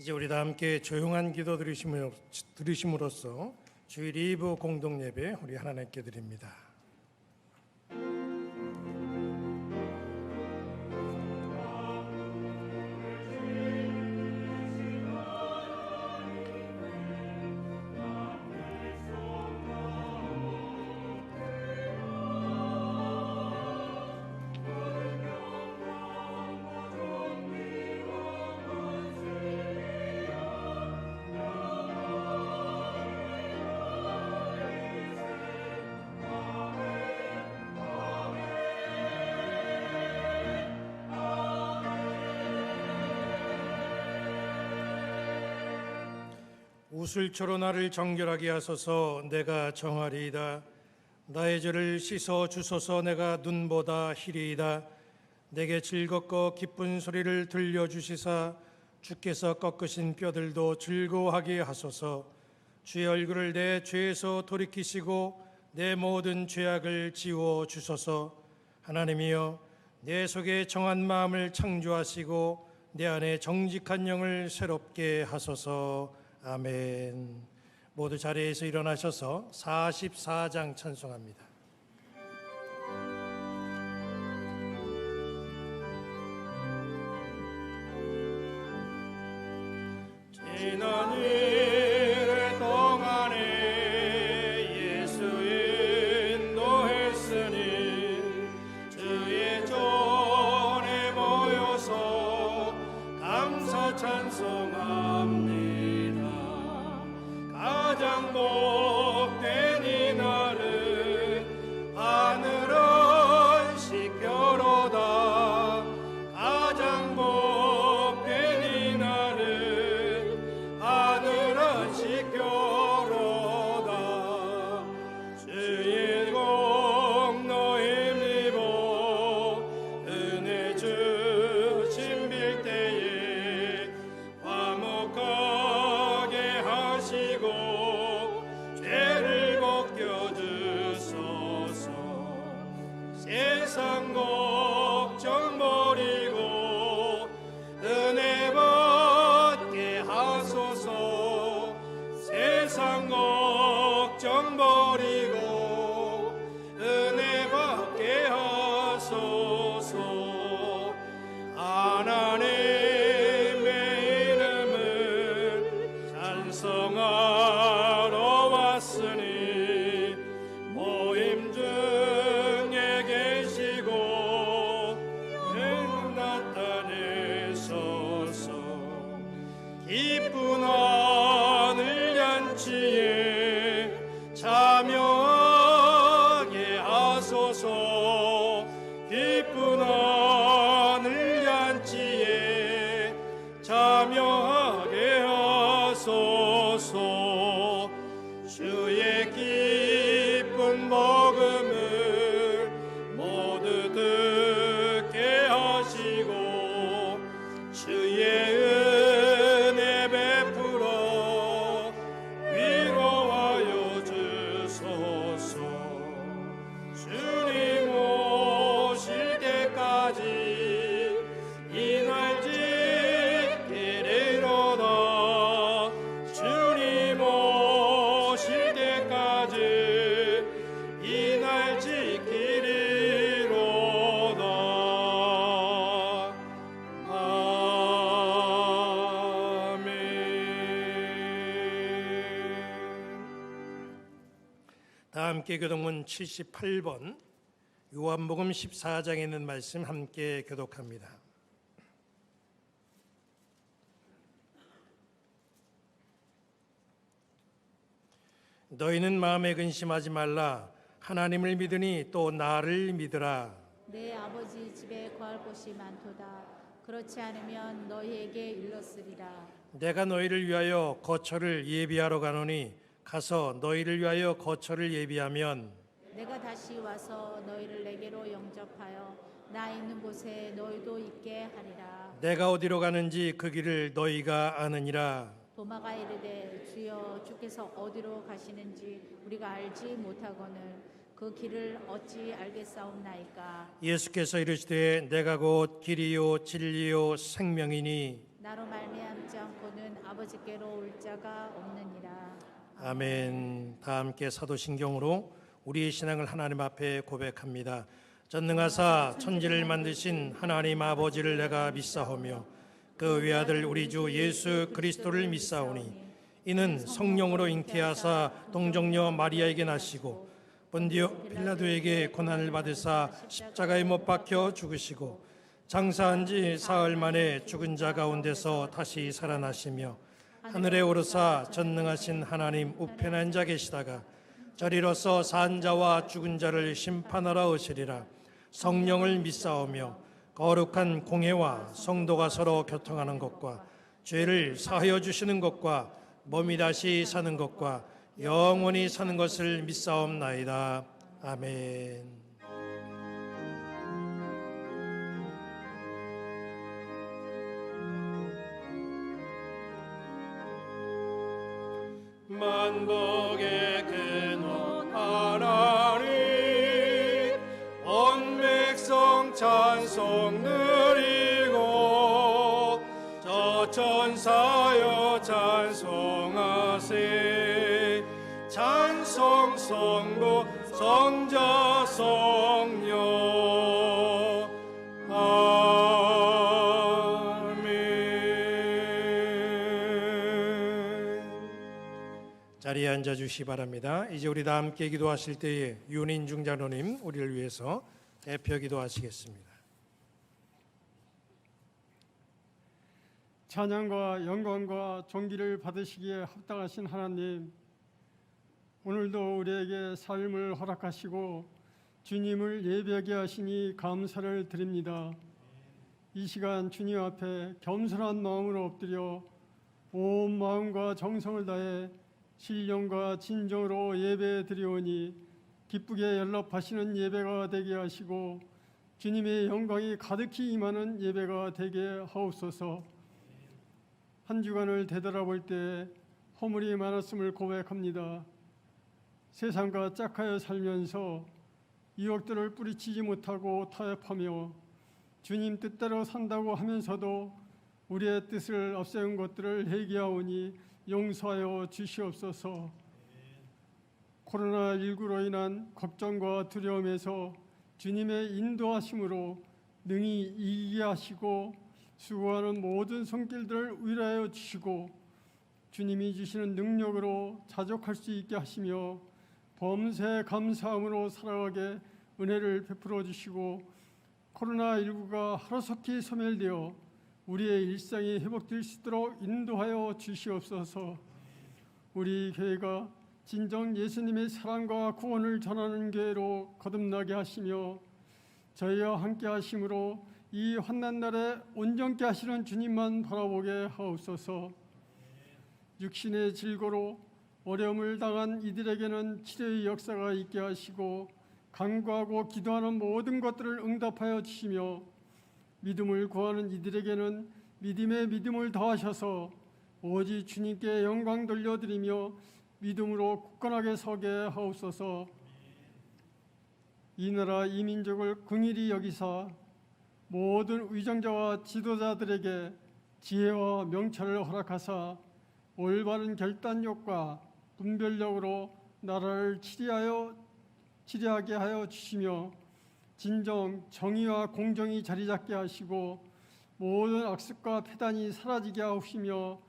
이제 우리 다 함께 조용한 기도 들으심으로써 주일 2부 공동 예배 우리 하나님께 드립니다. 우슬초로 나를 정결하게 하소서. 내가 정하리이다. 나의 죄를 씻어 주소서. 내가 눈보다 희리이다. 내게 즐겁고 기쁜 소리를 들려주시사 주께서 꺾으신 뼈들도 즐거워하게 하소서. 주의 얼굴을 내 죄에서 돌이키시고 내 모든 죄악을 지워 주소서. 하나님이여, 내 속에 정한 마음을 창조하시고 내 안에 정직한 영을 새롭게 하소서. 아멘. 모두 자리에서 일어나셔서 44장 찬송합니다. 지난 일 동안에 예수 인도했으니 주의 전에 모여서 감사 찬송합니다. 가장 복된 이날은 하늘은 시표로다. 가장 복된 이날은 하늘은 시표로다. 주의 공로 힘입어 은혜 주신 빌 때에 화목하게 하시고 죄를 벗겨주소서. 세상 걱정 버리고 은혜 받게 하소서. 세상 걱정 버리고 은혜 받게 하소서. 하나님의 이름은 찬송하러 왔으니 모임 중에 계시고 늘 나타내소서. 기쁜 하늘 잔치에 참여하게 하소서. 기쁜 하늘 잔치에 참여하게 하소서. 주의 기쁜 복음을 모두 듣게 하시고 주의 은혜 베풀어 위로하여 주소서. 주님 오실 때까지 이 날 지키리로다. 주님 오실 때까지 이 날 지키리로다. 아멘. 다 함께 교독문 78번 요한복음 14장에 있는 말씀 함께 교독합니다. 너희는 마음에 근심하지 말라. 하나님을 믿으니 또 나를 믿으라. 내 아버지 집에 거할 곳이 많도다. 그렇지 않으면 너희에게 일렀으리라. 내가 너희를 위하여 거처를 예비하러 가노니 가서 너희를 위하여 거처를 예비하면 내가 다시 와서 너희를 내게로 영접하여 나 있는 곳에 너희도 있게 하리라. 내가 어디로 가는지 그 길을 너희가 아느니라. 도마가 이르되 주여 주께서 어디로 가시는지 우리가 알지 못하거늘 그 길을 어찌 알겠사옵나이까. 예수께서 이르시되 내가 곧 길이요 진리요 생명이니 나로 말미암지 않고는 아버지께로 올 자가 없느니라. 아멘. 다 함께 사도신경으로 우리의 신앙을 하나님 앞에 고백합니다. 전능하사 천지를 만드신 하나님 아버지를 내가 믿사오며 그 외아들 우리 주 예수 그리스도를 믿사오니 이는 성령으로 잉태하사 동정녀 마리아에게 나시고 본디오 빌라도에게 고난을 받으사 십자가에 못 박혀 죽으시고 장사한 지 사흘 만에 죽은 자 가운데서 다시 살아나시며 하늘에 오르사 전능하신 하나님 우편에 앉아 계시다가 저리로서 산 자와 죽은 자를 심판하러 오시리라. 성령을 믿사오며 거룩한 공회와 성도가 서로 교통하는 것과 죄를 사하여 주시는 것과 몸이 다시 사는 것과 영원히 사는 것을 믿사옵나이다. 아멘. 만복의 근원 하나님 온 백성 찬송 드리고 저 천사여 찬송하세 찬송 성부 성자 성령 자리에 앉아 주시기 바랍니다. 이제 우리 다 함께 기도하실 때에 윤인 중장로님 우리를 위해서 대표 기도하시겠습니다. 찬양과 영광과 존귀를 받으시기에 합당하신 하나님, 오늘도 우리에게 삶을 허락하시고 주님을 예배하게 하시니 감사를 드립니다. 이 시간 주님 앞에 겸손한 마음으로 엎드려 온 마음과 정성을 다해 신령과 진정으로 예배 드리오니 기쁘게 연락하시는 예배가 되게 하시고 주님의 영광이 가득히 임하는 예배가 되게 하옵소서. 한 주간을 되돌아볼 때 허물이 많았음을 고백합니다. 세상과 짝하여 살면서 유혹들을 뿌리치지 못하고 타협하며 주님 뜻대로 산다고 하면서도 우리의 뜻을 앞세운 것들을 회개하오니 용서하여 주시옵소서. 코로나19로 인한 걱정과 두려움에서 주님의 인도하심으로 능히 이기게 하시고 수고하는 모든 손길들을 위로하여 주시고 주님이 주시는 능력으로 자족할 수 있게 하시며 범사에 감사함으로 살아가게 은혜를 베풀어 주시고 코로나19가 하루속히 소멸되어 우리의 일상이 회복될 수 있도록 인도하여 주시옵소서. 우리 교회가 진정 예수님의 사랑과 구원을 전하는 교회로 거듭나게 하시며 저희와 함께 하심으로 이 환난 날에 온전케 하시는 주님만 바라보게 하옵소서. 육신의 질고로 어려움을 당한 이들에게는 치료의 역사가 있게 하시고 간구하고 기도하는 모든 것들을 응답하여 주시며 믿음을 구하는 이들에게는 믿음에 믿음을 더하셔서 오직 주님께 영광 돌려드리며 믿음으로 굳건하게 서게 하옵소서. 이 나라 이 민족을 긍휼히 여기사 모든 위정자와 지도자들에게 지혜와 명철을 허락하사 올바른 결단력과 분별력으로 나라를 치리하게 하여 주시며 진정 정의와 공정이 자리 잡게 하시고 모든 악습과 패단이 사라지게 하옵시며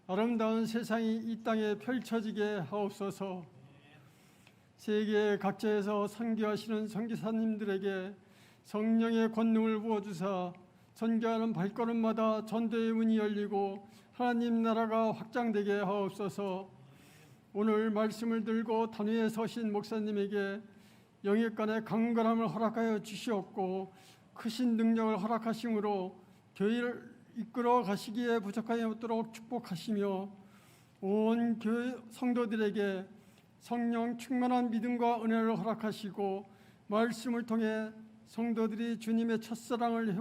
아름다운 세상이 이 땅에 펼쳐지게 하옵소서. 세계 각지에서 선교하시는 선교사님들에게 성령의 권능을 부어주사 선교하는 발걸음마다 전도의 문이 열리고 하나님 나라가 확장되게 하옵소서. 오늘 말씀을 들고 단위에 서신 목사님에게 영역간의 강건함을 허락하여 주시옵고 크신 능력을 허락하심으로 교회를 이끌어 가시기에 부족하지 않도록 축복하시며 온 교회 성도들에게 성령 충만한 믿음과 은혜를 허락하시고 말씀을 통해 성도들이 주님의 첫사랑을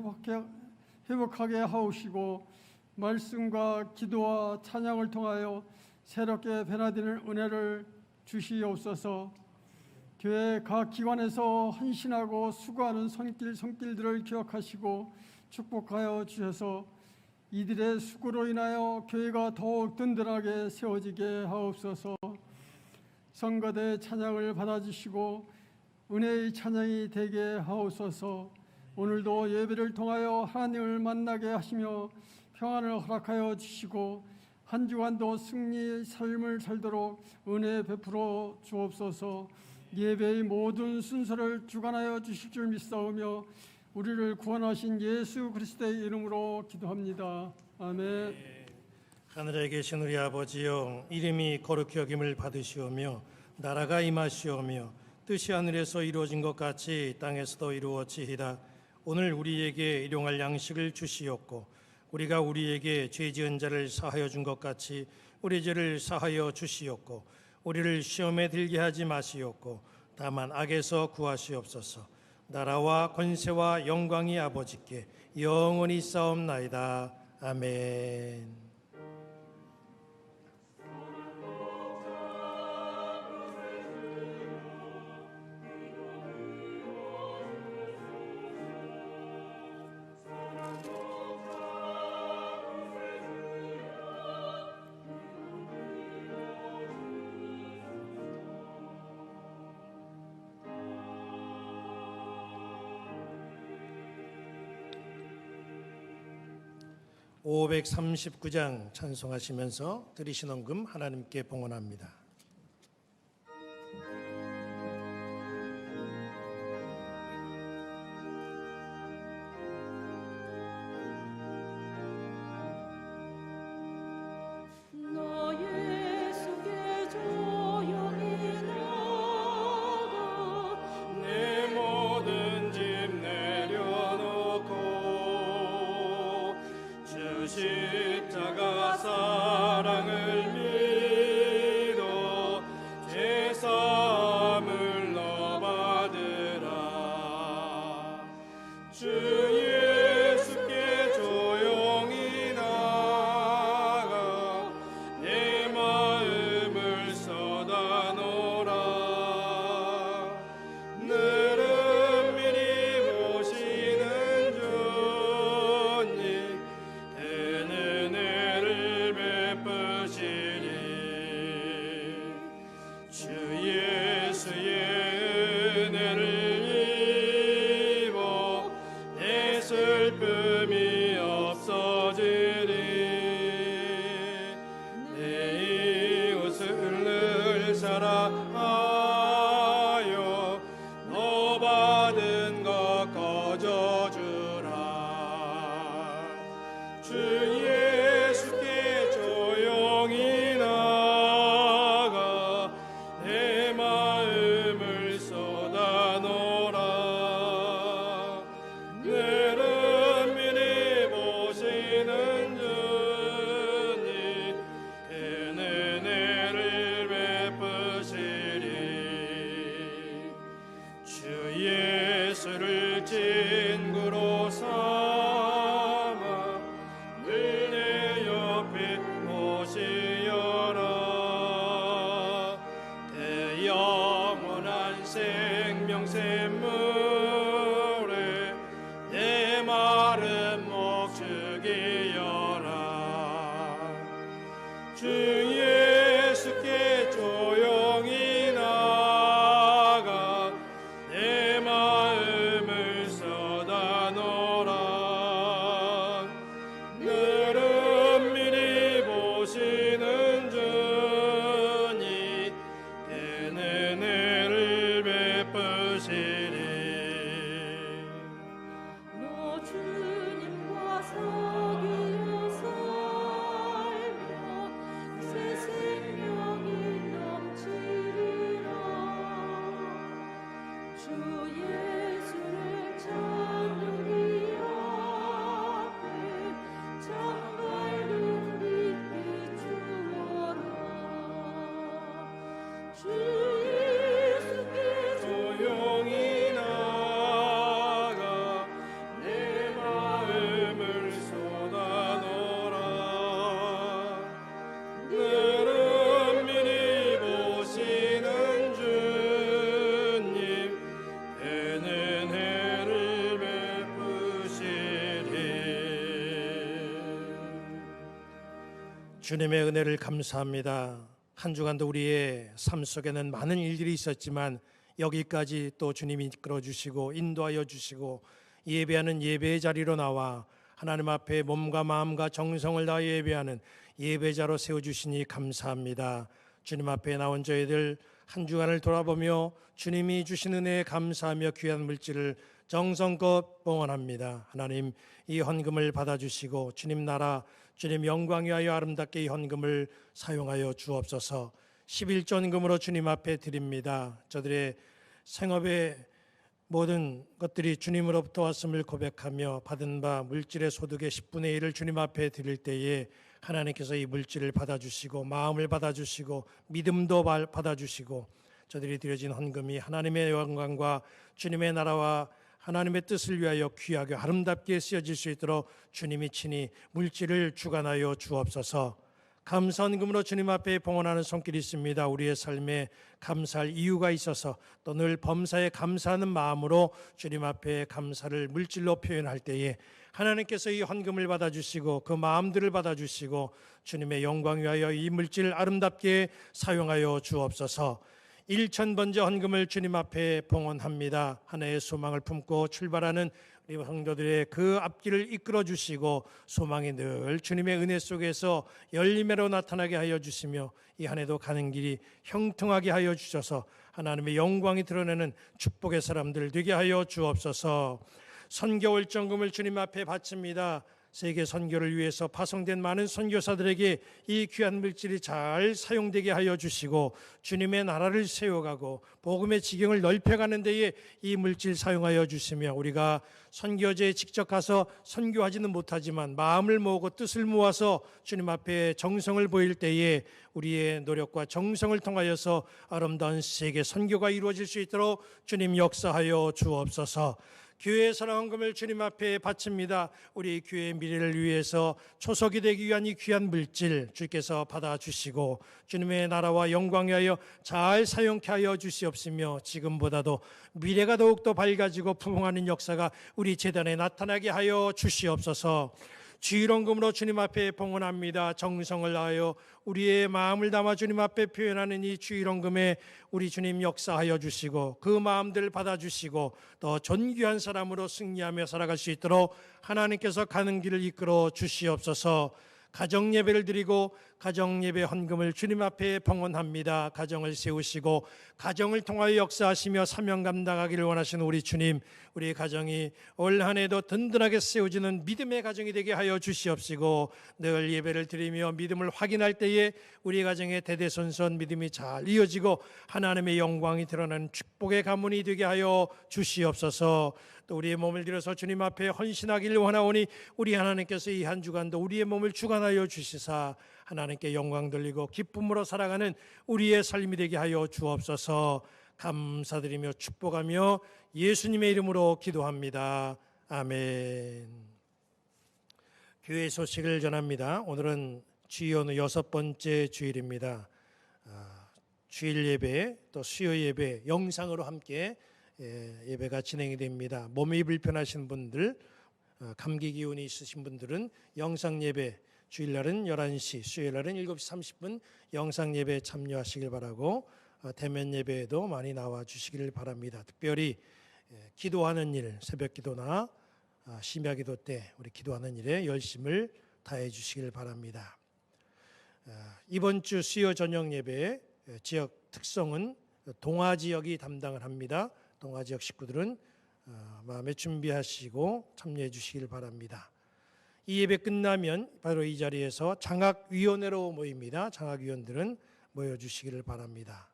회복하게 하옵시고 말씀과 기도와 찬양을 통하여 새롭게 변화되는 은혜를 주시옵소서. 교회 각 기관에서 헌신하고 수고하는 손길들을 기억하시고 축복하여 주셔서 이들의 수고로 인하여 교회가 더욱 든든하게 세워지게 하옵소서. 성가대 찬양을 받아주시고 은혜의 찬양이 되게 하옵소서. 오늘도 예배를 통하여 하나님을 만나게 하시며 평안을 허락하여 주시고 한 주간도 승리의 삶을 살도록 은혜 베풀어 주옵소서. 예배의 모든 순서를 주관하여 주실 줄 믿사오며 우리를 구원하신 예수 그리스도의 이름으로 기도합니다. 아멘. 하늘에 계신 우리 아버지여, 이름이 거룩히 여김을 받으시오며 나라가 임하시오며 뜻이 하늘에서 이루어진 것 같이 땅에서도 이루어지이다. 오늘 우리에게 일용할 양식을 주시옵고 우리가 우리에게 죄 지은 자를 사하여 준 것 같이 우리 죄를 사하여 주시옵고 우리를 시험에 들게 하지 마시옵고 다만 악에서 구하시옵소서. 나라와 권세와 영광이 아버지께 영원히 싸움나이다. 아멘. (539장) 찬송하시면서 드리신 헌금 하나님께 봉헌합니다. 십자가 사랑을 믿어 죄사함을 너 받으라. 주 예수께 조용히 나가 내 마음을 쏟아 놓으라. 늘은 미리 보시는 주님 주 예수의 은혜를 입어 내 슬픔이 없어지리. 내 이웃을 늘 사랑하여 너 받은 것 거저주라. 주 예수께 조용히 나가 내 마음을 쏟아 놓으라. 늘은 미리 보시는 주님 그 은혜를 베푸시리. 주 예수를 친구로 삼아 늘 내 옆에 모시어라. 그 영원한 생명샘물에 내 마른 목 죽이어라. 주 예수께 조용히 나가 내 마음을 쏟아 놓으라. 주님의 은혜를 감사합니다. 한 주간도 우리의 삶 속에는 많은 일들이 있었지만 여기까지 또 주님이 이끌어 주시고 인도하여 주시고 예배하는 예배의 자리로 나와 하나님 앞에 몸과 마음과 정성을 다해 예배하는 예배자로 세워주시니 감사합니다. 주님 앞에 나온 저희들 한 주간을 돌아보며 주님이 주신 은혜에 감사하며 귀한 물질을 정성껏 봉헌합니다. 하나님, 이 헌금을 받아주시고 주님 나라 주님 영광 위하여 아름답게 이 헌금을 사용하여 주옵소서. 11전금으로 주님 앞에 드립니다. 저들의 생업의 모든 것들이 주님으로부터 왔음을 고백하며 받은 바 물질의 소득의 10분의 1을 주님 앞에 드릴 때에 하나님께서 이 물질을 받아주시고 마음을 받아주시고 믿음도 받아주시고 저들이 드려진 헌금이 하나님의 영광과 주님의 나라와 하나님의 뜻을 위하여 귀하게 아름답게 쓰여질 수 있도록 주님이 친히 물질을 주관하여 주옵소서. 감사헌금으로 주님 앞에 봉헌하는 손길이 있습니다. 우리의 삶에 감사할 이유가 있어서 또 늘 범사에 감사하는 마음으로 주님 앞에 감사를 물질로 표현할 때에 하나님께서 이 헌금을 받아주시고 그 마음들을 받아주시고 주님의 영광 위하여 이 물질을 아름답게 사용하여 주옵소서. 1000번째 헌금을 주님 앞에 봉헌합니다. 하나의 소망을 품고 출발하는 우리 성도들의 그 앞길을 이끌어 주시고 소망이 늘 주님의 은혜 속에서 열림으로 나타나게 하여 주시며 이 한 해도 가는 길이 형통하게 하여 주셔서 하나님의 영광이 드러내는 축복의 사람들 되게 하여 주옵소서. 선교 월정금을 주님 앞에 바칩니다. 세계 선교를 위해서 파송된 많은 선교사들에게 이 귀한 물질이 잘 사용되게 하여 주시고 주님의 나라를 세워가고 복음의 지경을 넓혀가는 데에 이 물질 사용하여 주시며 우리가 선교지에 직접 가서 선교하지는 못하지만 마음을 모으고 뜻을 모아서 주님 앞에 정성을 보일 때에 우리의 노력과 정성을 통하여서 아름다운 세계 선교가 이루어질 수 있도록 주님 역사하여 주옵소서. 교회의 사랑헌금을 주님 앞에 바칩니다. 우리 교회의 미래를 위해서 초석이 되기 위한 이 귀한 물질 주께서 받아주시고 주님의 나라와 영광 위하여 잘 사용케 하여 주시옵시며 지금보다도 미래가 더욱더 밝아지고 부흥하는 역사가 우리 재단에 나타나게 하여 주시옵소서. 주일헌금으로 주님 앞에 봉헌합니다. 정성을 다하여 우리의 마음을 담아 주님 앞에 표현하는 이 주일헌금에 우리 주님 역사하여 주시고 그 마음들을 받아주시고 더 존귀한 사람으로 승리하며 살아갈 수 있도록 하나님께서 가는 길을 이끌어 주시옵소서. 가정예배를 드리고 가정예배 헌금을 주님 앞에 봉헌합니다. 가정을 세우시고 가정을 통하여 역사하시며 사명 감당하기를 원하시는 우리 주님, 우리 가정이 올 한 해도 든든하게 세워지는 믿음의 가정이 되게 하여 주시옵시고 늘 예배를 드리며 믿음을 확인할 때에 우리 가정의 대대손손 믿음이 잘 이어지고 하나님의 영광이 드러나는 축복의 가문이 되게 하여 주시옵소서. 또 우리의 몸을 들여서 주님 앞에 헌신하기를 원하오니 우리 하나님께서 이 한 주간도 우리의 몸을 주관하여 주시사 하나님께 영광 돌리고 기쁨으로 살아가는 우리의 삶이 되게 하여 주옵소서. 감사드리며 축복하며 예수님의 이름으로 기도합니다. 아멘. 교회 소식을 전합니다. 오늘은 주일은 6번째 주일입니다. 주일 예배 또 수요 예배 영상으로 함께 예배가 진행이 됩니다. 몸이 불편하신 분들, 감기 기운이 있으신 분들은 영상 예배 주일날은 11시, 수요일날은 7시 30분 영상 예배에 참여하시길 바라고 대면 예배에도 많이 나와 주시기를 바랍니다. 특별히 기도하는 일, 새벽 기도나 심야 기도 때 우리 기도하는 일에 열심을 다해 주시길 바랍니다. 이번 주 수요 저녁 예배 지역 특성은 동아 지역이 담당을 합니다. 동아 지역 식구들은 마음에 준비하시고 참여해 주시길 바랍니다. 이 예배 끝나면 바로 이 자리에서 장학위원회로 모입니다. 장학위원들은 모여주시기를 바랍니다.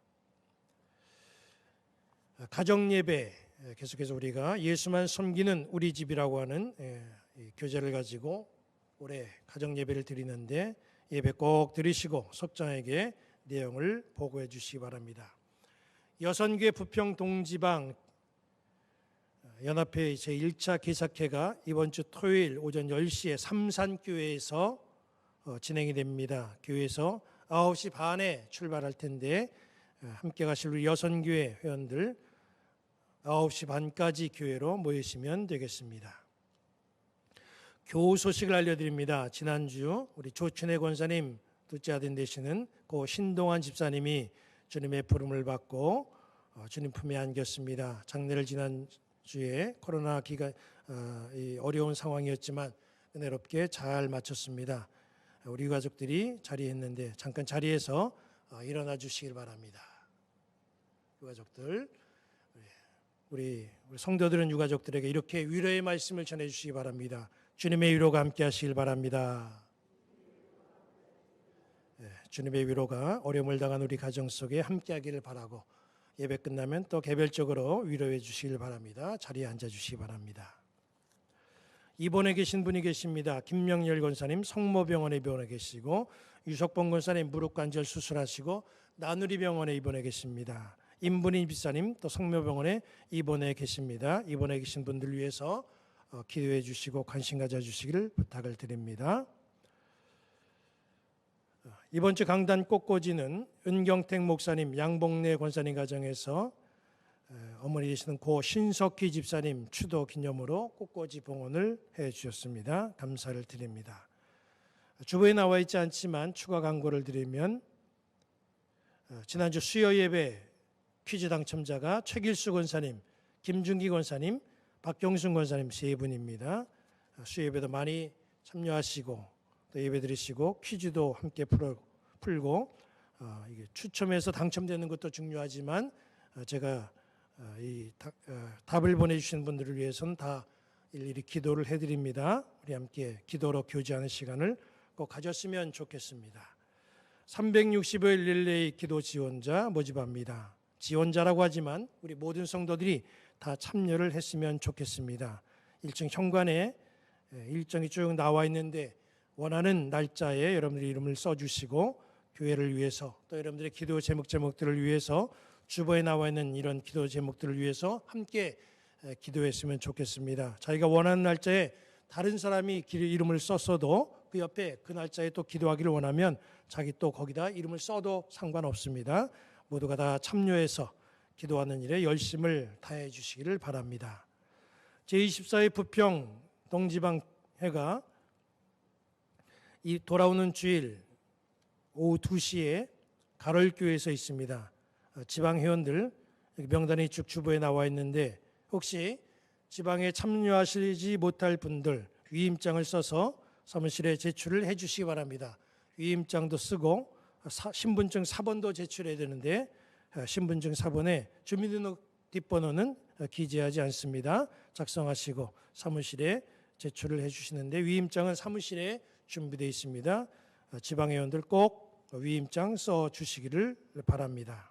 가정예배 계속해서 우리가 예수만 섬기는 우리 집이라고 하는 교재를 가지고 올해 가정예배를 드리는데 예배 꼭 들으시고 속장에게 내용을 보고해 주시기 바랍니다. 여선교회 부평 동지방 연합회 제1차 개사회가 이번 주 토요일 오전 10시에 삼산교회에서 진행이 됩니다. 교회에서 9시 반에 출발할 텐데 함께 가실 우리 여선교회 회원들 9시 반까지 교회로 모이시면 되겠습니다. 교우 소식을 알려드립니다. 지난주 우리 조춘혜 권사님 둘째 아들 되시는 고 신동환 집사님이 주님의 부름을 받고 주님 품에 안겼습니다. 장례를 지난 주에 코로나 기간 이 어려운 상황이었지만 은혜롭게 잘 마쳤습니다. 우리 가족들이 자리했는데 잠깐 자리에서 일어나 주시길 바랍니다. 유가족들, 우리 성도들은 유가족들에게 이렇게 위로의 말씀을 전해 주시기 바랍니다. 주님의 위로가 함께 하시길 바랍니다. 주님의 위로가 어려움을 당한 우리 가정 속에 함께 하기를 바라고 예배 끝나면 또 개별적으로 위로해 주시길 바랍니다. 자리에 앉아 주시기 바랍니다. 입원해 계신 분이 계십니다. 김명열 권사님 성모병원에 입원해 계시고 유석봉 권사님 무릎관절 수술하시고 나누리병원에 입원해 계십니다. 임분인 집사님 또 성모병원에 입원해 계십니다. 입원해 계신 분들 위해서 기도해 주시고 관심 가져 주시기를 부탁을 드립니다. 이번 주 강단 꽃꽂이는 은경택 목사님, 양봉래 권사님 가정에서 어머니 되시는 고 신석희 집사님 추도 기념으로 꽃꽂이 봉헌을 해 주셨습니다. 감사를 드립니다. 주보에 나와 있지 않지만 추가 광고를 드리면 지난주 수요 예배 퀴즈 당첨자가 최길수 권사님, 김준기 권사님, 박경순 권사님 세 분입니다. 수요 예배도 많이 참여하시고 또 예배 드리시고 퀴즈도 함께 풀고 이게 추첨해서 당첨되는 것도 중요하지만 제가 이 답을 보내주신 분들을 위해서는 다 일일이 기도를 해드립니다. 우리 함께 기도로 교제하는 시간을 꼭 가졌으면 좋겠습니다. 365일 릴레이 기도 지원자 모집합니다. 지원자라고 하지만 우리 모든 성도들이 다 참여를 했으면 좋겠습니다. 일정 현관에 일정이 쭉 나와 있는데 원하는 날짜에 여러분들의 이름을 써주시고 교회를 위해서 또 여러분들의 기도 제목들을 위해서 주보에 나와 있는 이런 기도 제목들을 위해서 함께 기도했으면 좋겠습니다. 자기가 원하는 날짜에 다른 사람이 이름을 썼어도 그 옆에 그 날짜에 또 기도하기를 원하면 자기 또 거기다 이름을 써도 상관없습니다. 모두가 다 참여해서 기도하는 일에 열심을 다해 주시기를 바랍니다. 제24회 부평 동지방회가 이 돌아오는 주일 오후 2시에 가롤교회에서 있습니다. 지방회원들 명단이 쭉 주보에 나와 있는데 혹시 지방에 참여하시지 못할 분들 위임장을 써서 사무실에 제출을 해 주시기 바랍니다. 위임장도 쓰고 신분증 사본도 제출해야 되는데 신분증 사본에 주민등록 뒷번호는 기재하지 않습니다. 작성하시고 사무실에 제출을 해 주시는데 위임장은 사무실에 준비되어 있습니다. 지방회원들 꼭 위임장 써 주시기를 바랍니다.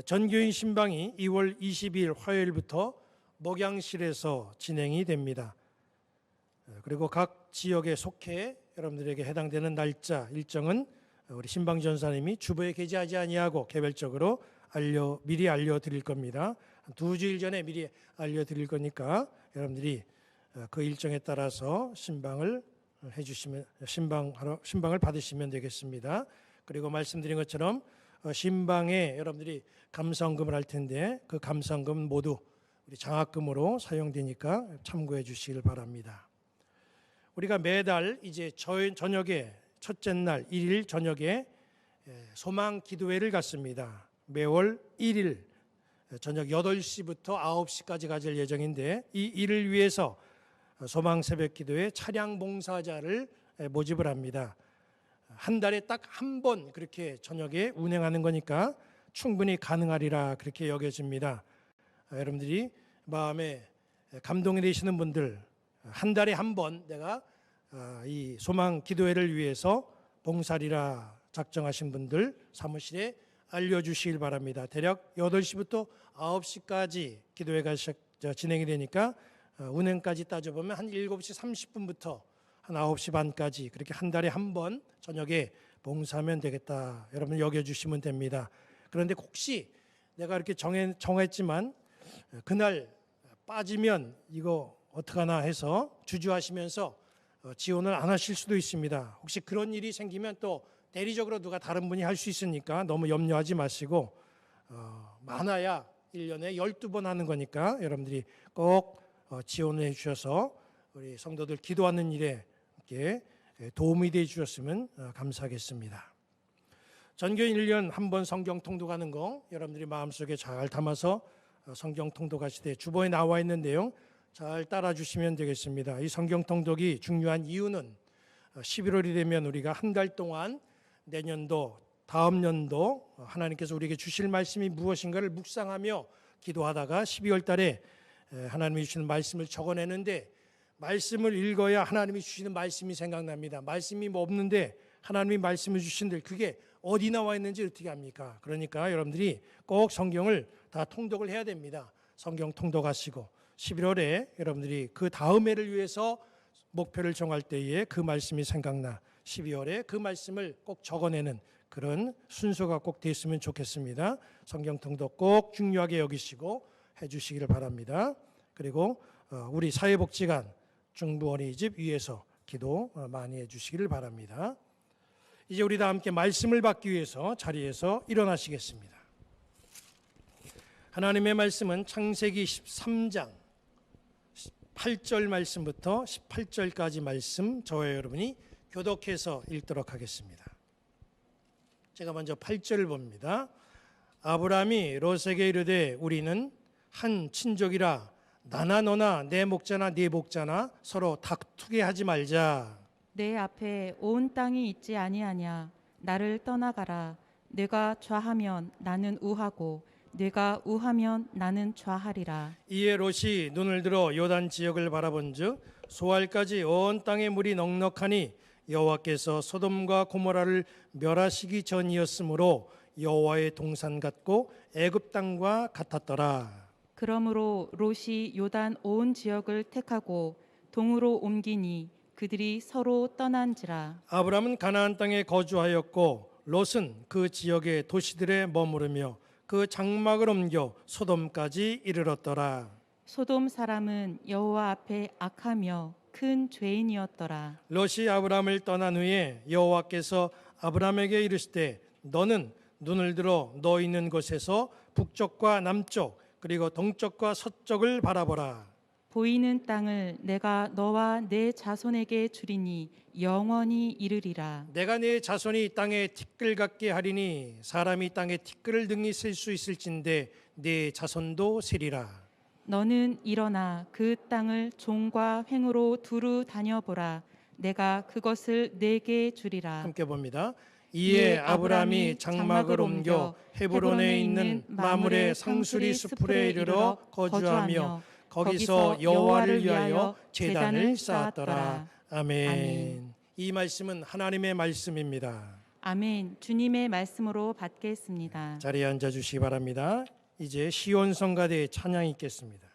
전교인 신방이 2월 22일 화요일부터 목양실에서 진행이 됩니다. 그리고 각 지역에 속해 여러분들에게 해당되는 날짜 일정은 우리 신방 전사님이 주보에 게재하지 아니하고 개별적으로 미리 알려드릴 겁니다. 2주일 전에 미리 알려드릴 거니까 여러분들이 그 일정에 따라서 신방을 해주시면 신방을 받으시면 되겠습니다. 그리고 말씀드린 것처럼 신방에 여러분들이 감사헌금을 할 텐데 그 감사헌금 모두 우리 장학금으로 사용되니까 참고해 주시길 바랍니다. 우리가 매달 이제 저녁에 첫째 날 1일 저녁에 소망 기도회를 갖습니다. 매월 1일 저녁 8시부터 9시까지 가질 예정인데 이 일을 위해서 소망 새벽 기도회 차량 봉사자를 모집을 합니다. 한 달에 딱 한 번 그렇게 저녁에 운행하는 거니까 충분히 가능하리라 그렇게 여겨집니다. 여러분들이 마음에 감동이 되시는 분들 한 달에 한 번 내가 이 소망 기도회를 위해서 봉사리라 작정하신 분들 사무실에 알려주시길 바랍니다. 대략 8시부터 9시까지 기도회가 진행이 되니까 운행까지 따져보면 한 7시 30분부터 한 9시 반까지 그렇게 한 달에 한 번 저녁에 봉사하면 되겠다. 여러분 여겨주시면 됩니다. 그런데 혹시 내가 이렇게 정했지만 그날 빠지면 이거 어떡하나 해서 주저하시면서 지원을 안 하실 수도 있습니다. 혹시 그런 일이 생기면 또 대리적으로 누가 다른 분이 할 수 있으니까 너무 염려하지 마시고 많아야 1년에 12번 하는 거니까 여러분들이 꼭 지원을 해 주셔서 우리 성도들 기도하는 일에 함께 도움이 되어 주셨으면 감사하겠습니다. 전교인 1년 한 번 성경 통독하는 거 여러분들이 마음속에 잘 담아서 성경 통독하실 때 주보에 나와 있는 내용 잘 따라 주시면 되겠습니다. 이 성경 통독이 중요한 이유는 11월이 되면 우리가 한 달 동안 내년도 다음 연도 하나님께서 우리에게 주실 말씀이 무엇인가를 묵상하며 기도하다가 12월 달에 하나님이 주시는 말씀을 적어내는데 말씀을 읽어야 하나님이 주시는 말씀이 생각납니다. 말씀이 뭐 없는데 하나님이 말씀을 주신들 그게 어디 나와 있는지 어떻게 합니까? 그러니까 여러분들이 꼭 성경을 다 통독을 해야 됩니다. 성경 통독하시고 11월에 여러분들이 그 다음 해를 위해서 목표를 정할 때에 그 말씀이 생각나 12월에 그 말씀을 꼭 적어내는 그런 순서가 꼭 됐으면 좋겠습니다. 성경 통독 꼭 중요하게 여기시고 해주시기를 바랍니다. 그리고 우리 사회복지관 중부어린이집 위에서 기도 많이 해주시기를 바랍니다. 이제 우리 다 함께 말씀을 받기 위해서 자리에서 일어나시겠습니다. 하나님의 말씀은 창세기 13장 8절 말씀부터 18절까지 말씀 저와 여러분이 교독해서 읽도록 하겠습니다. 제가 먼저 8절을 봅니다. 아브라함이 롯에게 이르되 우리는 한 친족이라 나나 너나 내 목자나 네 목자나 서로 다투게 하지 말자. 내 앞에 온 땅이 있지 아니하냐. 나를 떠나가라. 내가 좌하면 나는 우하고 내가 우하면 나는 좌하리라. 이에 롯이 눈을 들어 요단 지역을 바라본즉 소알까지 온 땅에 물이 넉넉하니 여호와께서 소돔과 고모라를 멸하시기 전이었으므로 여호와의 동산 같고 애굽 땅과 같았더라. 그러므로 롯이 요단 온 지역을 택하고 동으로 옮기니 그들이 서로 떠난지라. 아브라함은 가나안 땅에 거주하였고 롯은 그 지역의 도시들에 머무르며 그 장막을 옮겨 소돔까지 이르렀더라. 소돔 사람은 여호와 앞에 악하며 큰 죄인이었더라. 롯이 아브라함을 떠난 후에 여호와께서 아브라함에게 이르시되 너는 눈을 들어 너 있는 곳에서 북쪽과 남쪽 그리고 동쪽과 서쪽을 바라보라. 보이는 땅을 내가 너와 내 자손에게 주리니 영원히 이르리라. 내가 네 자손이 땅에 티끌 같게 하리니 사람이 땅에 티끌을 등이 셀 수 있을진데 네 자손도 세리라. 너는 일어나 그 땅을 종과 횡으로 두루 다녀보라. 내가 그것을 내게 주리라. 함께 봅니다. 이에 아브라함이 장막을 옮겨 헤브론에 있는 마므레 상수리 수풀에 이르러 거주하며 거기서 여호와를 위하여 제단을 쌓았더라. 아멘. 이 말씀은 하나님의 말씀입니다. 아멘. 주님의 말씀으로 받겠습니다. 자리에 앉아 주시기 바랍니다. 이제 시온 성가대의 찬양이 있겠습니다.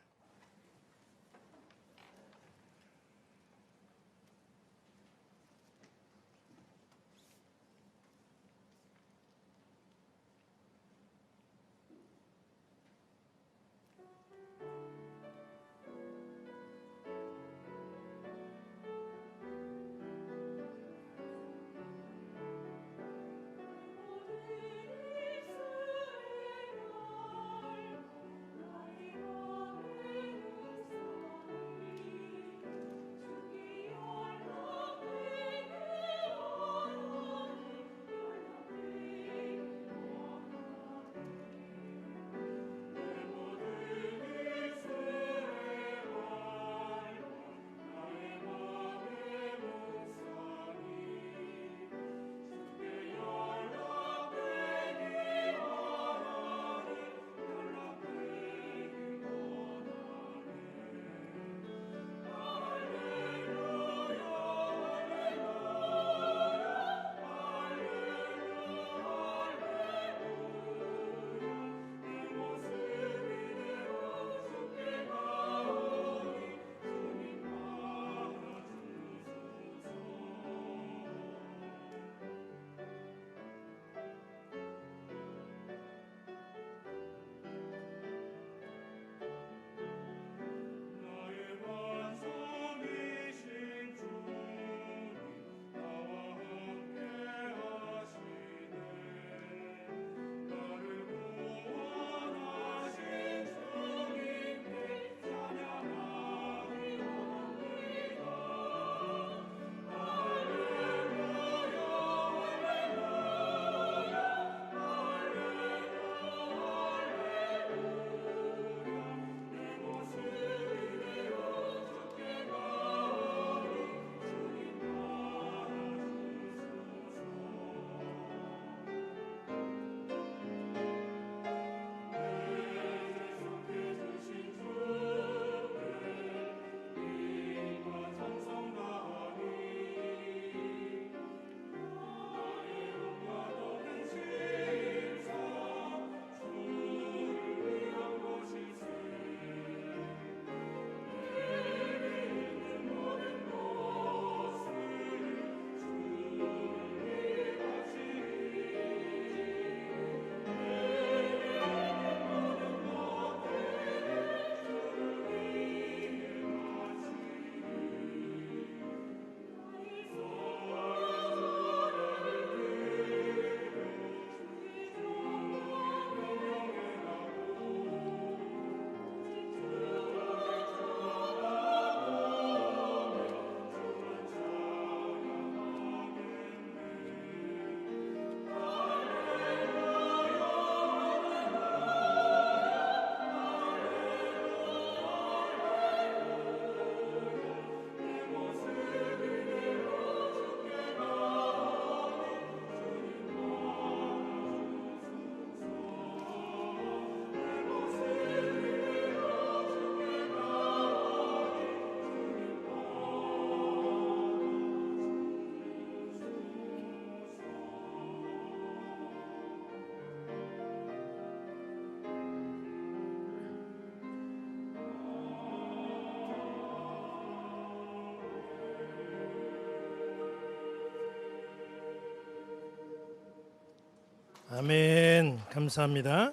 아멘. 감사합니다.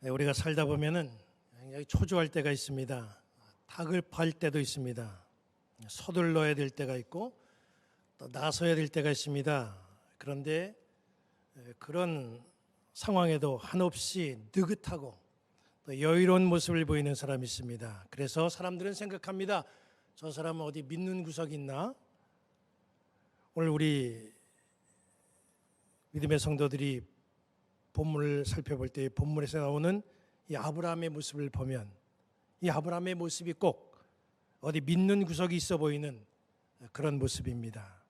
네, 우리가 살다 보면은 굉장히 초조할 때가 있습니다. 다급할 때도 있습니다. 서둘러야 될 때가 있고 또 나서야 될 때가 있습니다. 그런데 그런 상황에도 한없이 느긋하고 또 여유로운 모습을 보이는 사람이 있습니다. 그래서 사람들은 생각합니다. 저 사람은 어디 믿는 구석이 있나? 오늘 우리 믿음의 성도들이 본문을 살펴볼 때 본문에서 나오는 이 아브라함의 모습을 보면 이 아브라함의 모습이 꼭 어디 믿는 구석이 있어 보이는 그런 모습입니다.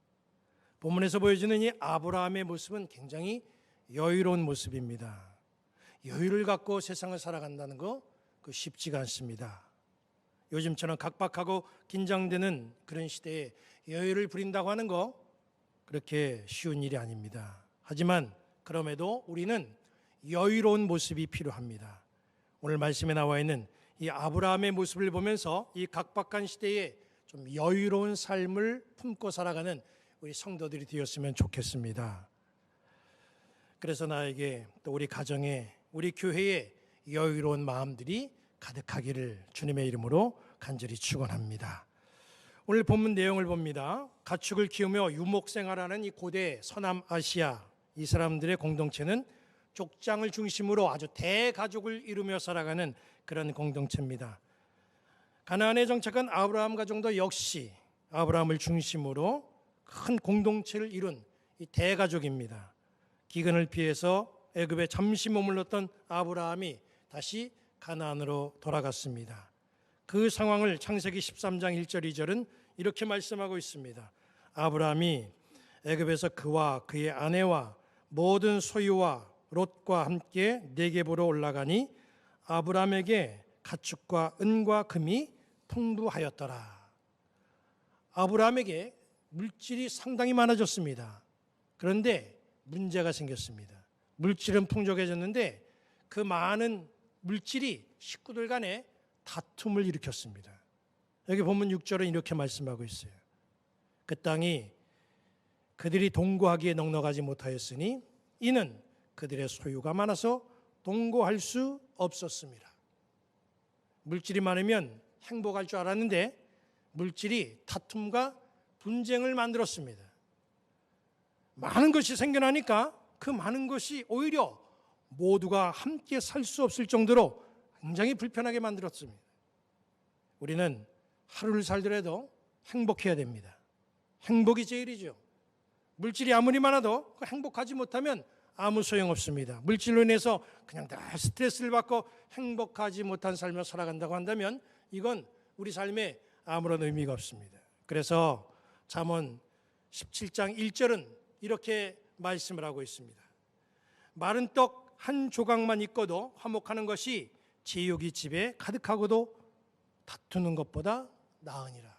본문에서 보여주는 이 아브라함의 모습은 굉장히 여유로운 모습입니다. 여유를 갖고 세상을 살아간다는 거 그 쉽지가 않습니다. 요즘처럼 각박하고 긴장되는 그런 시대에 여유를 부린다고 하는 거 그렇게 쉬운 일이 아닙니다. 하지만 그럼에도 우리는 여유로운 모습이 필요합니다. 오늘 말씀에 나와 있는 이 아브라함의 모습을 보면서 이 각박한 시대에 좀 여유로운 삶을 품고 살아가는 우리 성도들이 되었으면 좋겠습니다. 그래서 나에게 또 우리 가정에 우리 교회에 여유로운 마음들이 가득하기를 주님의 이름으로 간절히 축원합니다. 오늘 본문 내용을 봅니다. 가축을 키우며 유목생활하는 이 고대 서남아시아 이 사람들의 공동체는 족장을 중심으로 아주 대가족을 이루며 살아가는 그런 공동체입니다. 가나안에 정착한 아브라함 가정도 역시 아브라함을 중심으로 큰 공동체를 이룬 이 대가족입니다. 기근을 피해서 애굽에 잠시 머물렀던 아브라함이 다시 가나안으로 돌아갔습니다. 그 상황을 창세기 13장 1절 2절은 이렇게 말씀하고 있습니다. 아브라함이 애굽에서 그와 그의 아내와 모든 소유와 롯과 함께 네겝으로 올라가니 아브라함에게 가축과 은과 금이 풍부하였더라. 아브라함에게 물질이 상당히 많아졌습니다. 그런데 문제가 생겼습니다. 물질은 풍족해졌는데 그 많은 물질이 식구들 간에 다툼을 일으켰습니다. 여기 본문 6절은 이렇게 말씀하고 있어요. 그 땅이 그들이 동거하기에 넉넉하지 못하였으니 이는 그들의 소유가 많아서 동거할 수 없었습니다. 물질이 많으면 행복할 줄 알았는데 물질이 다툼과 분쟁을 만들었습니다. 많은 것이 생겨나니까 그 많은 것이 오히려 모두가 함께 살 수 없을 정도로 굉장히 불편하게 만들었습니다. 우리는 하루를 살더라도 행복해야 됩니다. 행복이 제일이죠. 물질이 아무리 많아도 행복하지 못하면 아무 소용없습니다. 물질로 인해서 그냥 다 스트레스를 받고 행복하지 못한 삶을 살아간다고 한다면 이건 우리 삶에 아무런 의미가 없습니다. 그래서 잠언 17장 1절은 이렇게 말씀을 하고 있습니다. 마른 떡 한 조각만 있고도 화목하는 것이 제육이 집에 가득하고도 다투는 것보다 나으니라.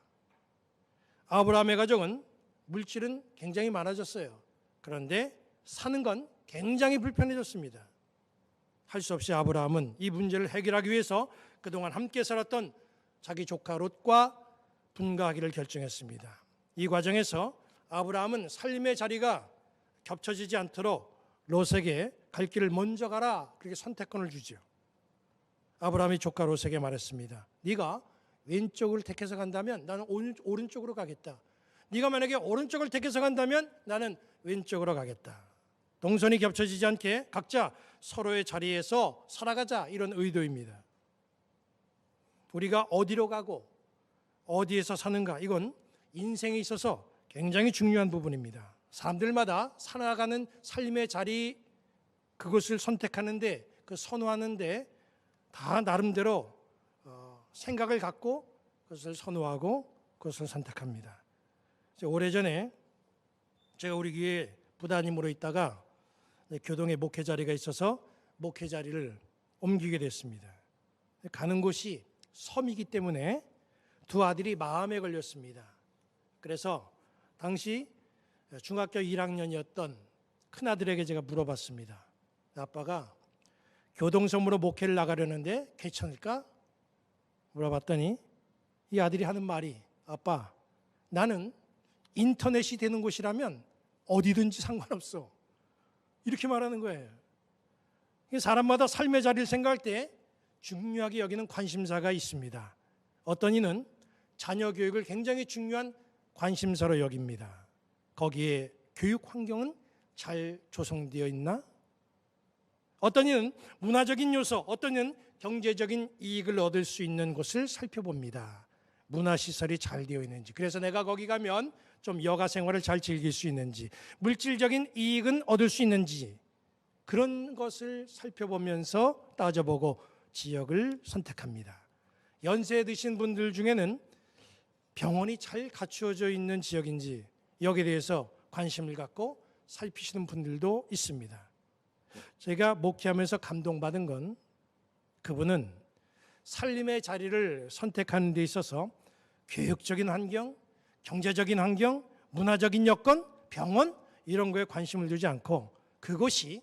아브라함의 가정은 물질은 굉장히 많아졌어요. 그런데 사는 건 굉장히 불편해졌습니다. 할 수 없이 아브라함은 이 문제를 해결하기 위해서 그동안 함께 살았던 자기 조카 롯과 분가하기를 결정했습니다. 이 과정에서 아브라함은 삶의 자리가 겹쳐지지 않도록 롯에게 갈 길을 먼저 가라 그렇게 선택권을 주죠. 아브라함이 조카 롯에게 말했습니다. 네가 왼쪽을 택해서 간다면 나는 오른쪽으로 가겠다. 네가 만약에 오른쪽을 택해서 간다면 나는 왼쪽으로 가겠다. 동선이 겹쳐지지 않게 각자 서로의 자리에서 살아가자 이런 의도입니다. 우리가 어디로 가고 어디에서 사는가 이건 인생에 있어서 굉장히 중요한 부분입니다. 사람들마다 살아가는 삶의 자리 그것을 선택하는데 그 선호하는데 다 나름대로 생각을 갖고 그것을 선호하고 그것을 선택합니다. 오래전에 제가 우리 교회 부단임으로 있다가 교동에 목회 자리가 있어서 목회 자리를 옮기게 됐습니다. 가는 곳이 섬이기 때문에 두 아들이 마음에 걸렸습니다. 그래서 당시 중학교 1학년이었던 큰아들에게 제가 물어봤습니다. 아빠가 교동섬으로 목회를 나가려는데 괜찮을까? 물어봤더니 이 아들이 하는 말이 아빠 나는 인터넷이 되는 곳이라면 어디든지 상관없어. 이렇게 말하는 거예요. 사람마다 삶의 자리를 생각할 때 중요하게 여기는 관심사가 있습니다. 어떤 이는 자녀 교육을 굉장히 중요한 관심사로 여깁니다. 거기에 교육 환경은 잘 조성되어 있나? 어떤 이는 문화적인 요소, 어떤 이는 경제적인 이익을 얻을 수 있는 곳을 살펴봅니다. 문화시설이 잘 되어 있는지, 그래서 내가 거기 가면 좀 여가 생활을 잘 즐길 수 있는지, 물질적인 이익은 얻을 수 있는지, 그런 것을 살펴보면서 따져보고 지역을 선택합니다. 연세 드신 분들 중에는 병원이 잘 갖추어져 있는 지역인지 여기에 대해서 관심을 갖고 살피시는 분들도 있습니다. 제가 목회하면서 감동받은 건 그분은 살림의 자리를 선택하는 데 있어서 교육적인 환경, 경제적인 환경, 문화적인 여건, 병원 이런 거에 관심을 두지 않고 그것이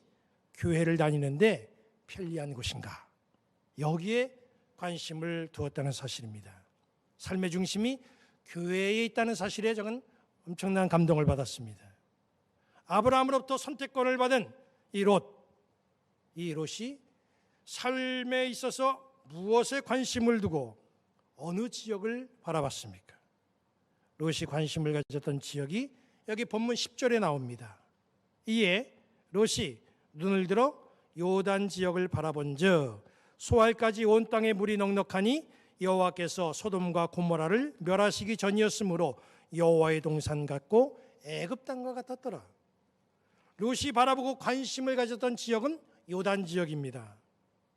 교회를 다니는데 편리한 곳인가, 여기에 관심을 두었다는 사실입니다. 삶의 중심이 교회에 있다는 사실에 저는 엄청난 감동을 받았습니다. 아브라함으로부터 선택권을 받은 이 롯이 삶에 있어서 무엇에 관심을 두고 어느 지역을 바라봤습니까? 롯이 관심을 가졌던 지역이 여기 본문 10절에 나옵니다. 이에 롯이 눈을 들어 요단 지역을 바라본즉 소알까지 온 땅에 물이 넉넉하니 여호와께서 소돔과 고모라를 멸하시기 전이었으므로 여호와의 동산 같고 애굽 땅과 같았더라. 롯이 바라보고 관심을 가졌던 지역은 요단 지역입니다.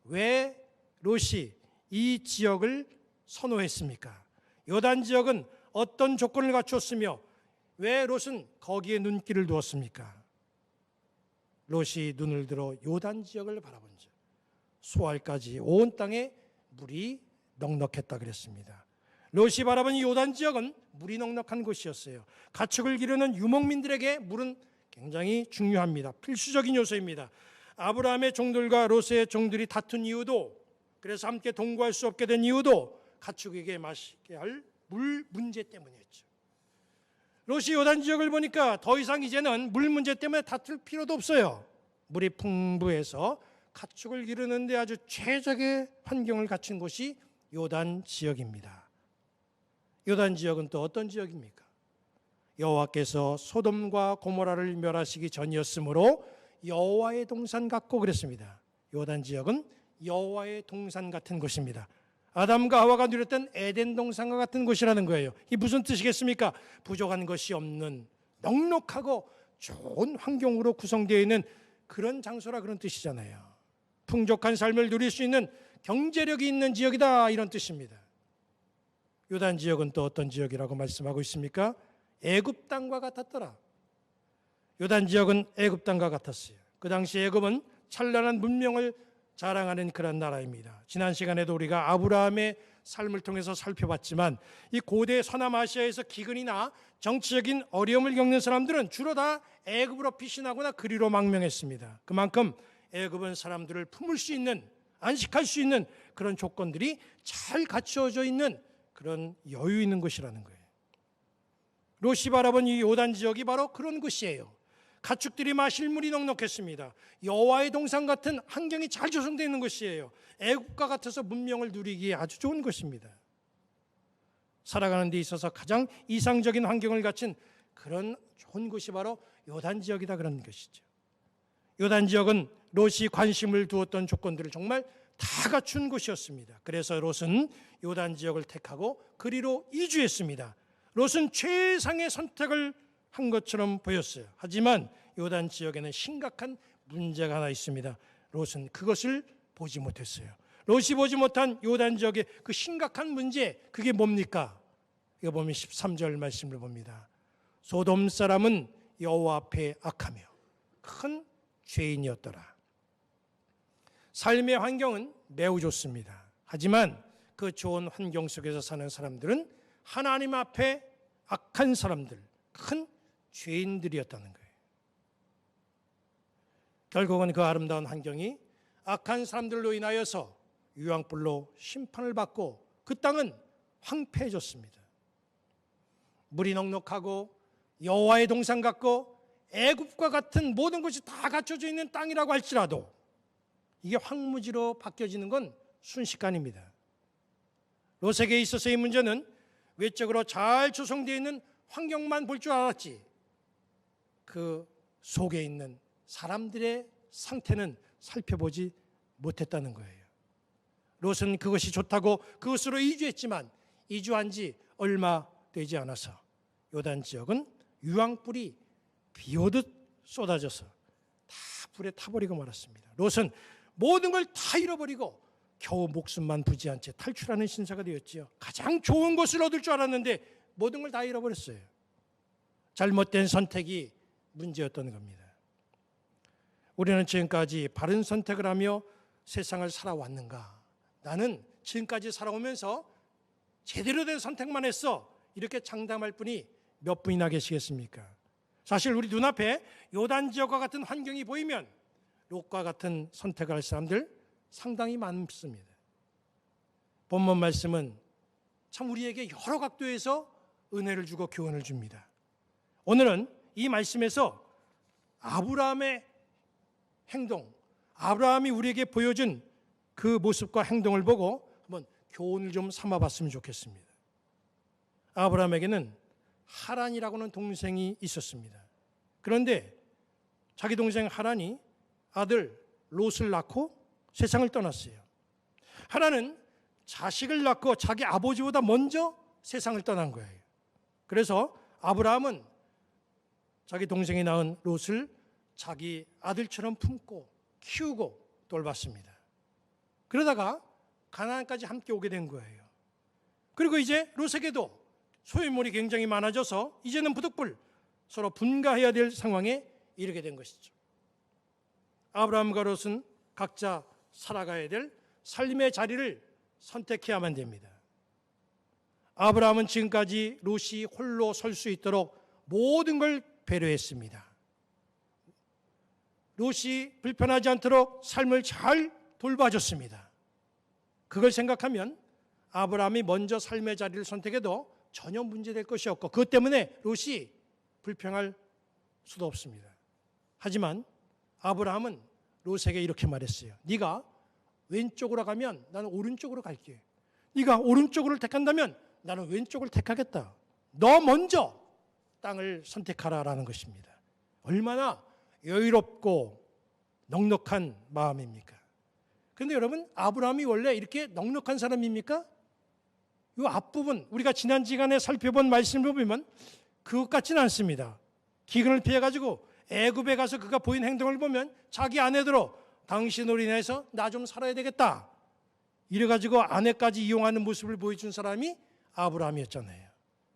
왜 롯이 이 지역을 선호했습니까? 요단 지역은 어떤 조건을 갖추었으며 왜 롯은 거기에 눈길을 두었습니까? 롯이 눈을 들어 요단 지역을 바라본 즉 소알까지 온 땅에 물이 넉넉했다 그랬습니다. 롯이 바라본 이 요단 지역은 물이 넉넉한 곳이었어요. 가축을 기르는 유목민들에게 물은 굉장히 중요합니다. 필수적인 요소입니다. 아브라함의 종들과 롯의 종들이 다툰 이유도, 그래서 함께 동거할 수 없게 된 이유도 가축에게 마시게 할 물 문제 때문이었죠. 롯이 요단 지역을 보니까 더 이상 이제는 물 문제 때문에 다툴 필요도 없어요. 물이 풍부해서 가축을 기르는데 아주 최적의 환경을 갖춘 곳이 요단 지역입니다. 요단 지역은 또 어떤 지역입니까? 여호와께서 소돔과 고모라를 멸하시기 전이었으므로 여호와의 동산 같고 그랬습니다. 요단 지역은 여호와의 동산 같은 곳입니다. 아담과 하와가 누렸던 에덴 동산과 같은 곳이라는 거예요. 이게 무슨 뜻이겠습니까? 부족한 것이 없는 넉넉하고 좋은 환경으로 구성되어 있는 그런 장소라 그런 뜻이잖아요. 풍족한 삶을 누릴 수 있는 경제력이 있는 지역이다, 이런 뜻입니다. 요단 지역은 또 어떤 지역이라고 말씀하고 있습니까? 애굽 땅과 같았더라. 요단 지역은 애굽 땅과 같았어요. 그 당시 애굽은 찬란한 문명을 자랑하는 그런 나라입니다. 지난 시간에도 우리가 아브라함의 삶을 통해서 살펴봤지만 이 고대 서남아시아에서 기근이나 정치적인 어려움을 겪는 사람들은 주로 다 애굽으로 피신하거나 그리로 망명했습니다. 그만큼 애굽은 사람들을 품을 수 있는, 안식할 수 있는 그런 조건들이 잘 갖추어져 있는 그런 여유 있는 곳이라는 거예요. 롯이 바라본 이 요단 지역이 바로 그런 곳이에요. 가축들이 마실 물이 넉넉했습니다. 여호와의 동산 같은 환경이 잘 조성되어 있는 곳이에요. 애국과 같아서 문명을 누리기에 아주 좋은 곳입니다. 살아가는 데 있어서 가장 이상적인 환경을 갖춘 그런 좋은 곳이 바로 요단 지역이다, 그런 것이죠. 요단 지역은 롯이 관심을 두었던 조건들을 정말 다 갖춘 곳이었습니다. 그래서 롯은 요단 지역을 택하고 그리로 이주했습니다. 롯은 최상의 선택을 한 것처럼 보였어요. 하지만 요단 지역에는 심각한 문제가 하나 있습니다. 롯은 그것을 보지 못했어요. 롯이 보지 못한 요단 지역의 그 심각한 문제, 그게 뭡니까? 이거 보면 13절 말씀을 봅니다. 소돔 사람은 여호와 앞에 악하며 큰 죄인이었더라. 삶의 환경은 매우 좋습니다. 하지만 그 좋은 환경 속에서 사는 사람들은 하나님 앞에 악한 사람들, 큰 죄인들이었다는 거예요. 결국은 그 아름다운 환경이 악한 사람들로 인하여서 유황불로 심판을 받고 그 땅은 황폐해졌습니다. 물이 넉넉하고 여호와의 동산 같고 애굽과 같은 모든 것이 다 갖춰져 있는 땅이라고 할지라도 이게 황무지로 바뀌어지는 건 순식간입니다. 롯에게 있어서의 문제는 외적으로 잘 조성되어 있는 환경만 볼 줄 알았지 그 속에 있는 사람들의 상태는 살펴보지 못했다는 거예요. 롯은 그것이 좋다고 그것으로 이주했지만 이주한 지 얼마 되지 않아서 요단 지역은 유황불이 비 오듯 쏟아져서 다 불에 타버리고 말았습니다. 롯은 모든 걸 다 잃어버리고 겨우 목숨만 부지한 채 탈출하는 신사가 되었지요. 가장 좋은 것을 얻을 줄 알았는데 모든 걸 다 잃어버렸어요. 잘못된 선택이 문제였던 겁니다. 우리는 지금까지 바른 선택을 하며 세상을 살아왔는가? 나는 지금까지 살아오면서 제대로 된 선택만 했어. 이렇게 장담할 분이 몇 분이나 계시겠습니까? 사실 우리 눈앞에 요단 지역과 같은 환경이 보이면 롯과 같은 선택을 할 사람들 상당히 많습니다. 본문 말씀은 참 우리에게 여러 각도에서 은혜를 주고 교훈을 줍니다. 오늘은 이 말씀에서 아브라함의 행동, 아브라함이 우리에게 보여준 그 모습과 행동을 보고 한번 교훈을 좀 삼아봤으면 좋겠습니다. 아브라함에게는 하란이라고는 동생이 있었습니다. 그런데 자기 동생 하란이 아들 롯을 낳고 세상을 떠났어요. 하란은 자식을 낳고 자기 아버지보다 먼저 세상을 떠난 거예요. 그래서 아브라함은 자기 동생이 낳은 롯을 자기 아들처럼 품고 키우고 돌봤습니다. 그러다가 가나안까지 함께 오게 된 거예요. 그리고 이제 롯에게도 소유물이 굉장히 많아져서 이제는 부득불 서로 분가해야 될 상황에 이르게 된 것이죠. 아브라함과 롯은 각자 살아가야 될 삶의 자리를 선택해야만 됩니다. 아브라함은 지금까지 롯이 홀로 설 수 있도록 모든 걸 배려했습니다. 롯이 불편하지 않도록 삶을 잘 돌봐줬습니다. 그걸 생각하면 아브라함이 먼저 삶의 자리를 선택해도 전혀 문제될 것이 없고 그것 때문에 롯이 불평할 수도 없습니다. 하지만 아브라함은 롯에게 이렇게 말했어요. 네가 왼쪽으로 가면 나는 오른쪽으로 갈게. 네가 오른쪽으로 택한다면 나는 왼쪽을 택하겠다. 너 먼저 땅을 선택하라라는 것입니다. 얼마나 여유롭고 넉넉한 마음입니까? 그런데 여러분, 아브라함이 원래 이렇게 넉넉한 사람입니까? 이 앞부분 우리가 지난 시간에 살펴본 말씀을 보면 그것 같지는 않습니다. 기근을 피해가지고 애굽에 가서 그가 보인 행동을 보면 자기 아내들로 당신으로 인해서 나 좀 살아야 되겠다 이래가지고 아내까지 이용하는 모습을 보여준 사람이 아브라함이었잖아요.